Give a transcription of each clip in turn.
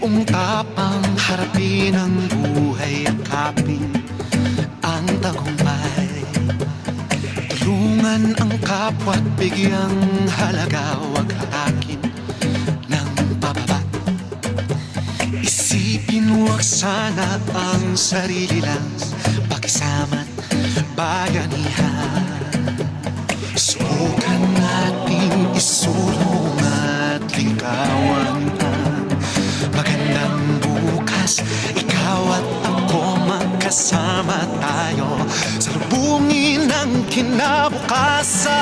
buong tapang harapin ang buhay, yakapin ang tagumpay. Tulungan ang kapwa't bigyang halaga, huwag hatakin ng pababa. Isipin huwag sana ang sarili lang, pakisama't bayanihan. Subukan nating isulong at ligawan ang magandang bukas. Ikaw at ako magkasama tayo, salubungin ang kinabukasan.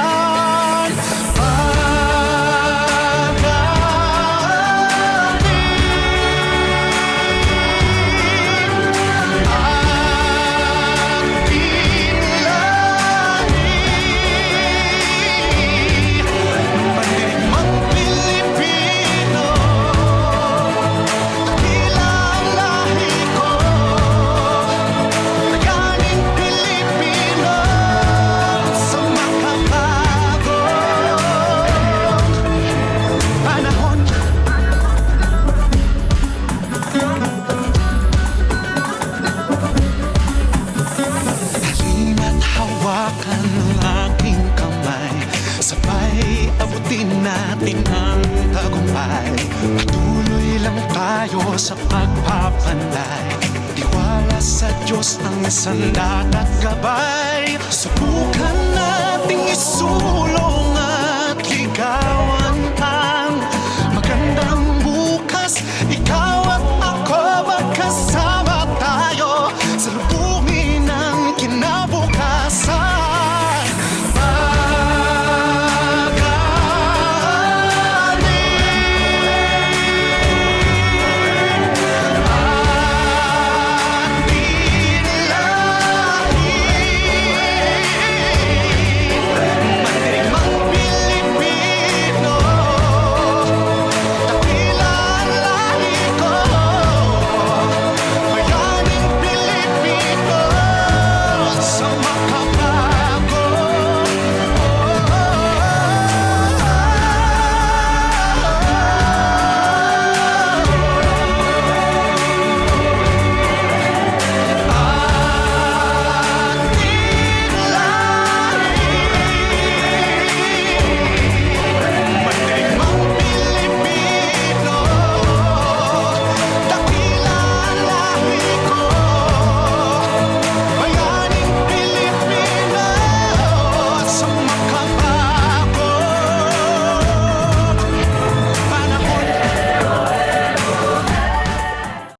Hawakan ang aking kamay, sabay abutin natin ang tagumpay. Patuloy lang tayo sa pagpapanday, tiwala sa Diyos ang sandat at gabay. Subukan nating isulong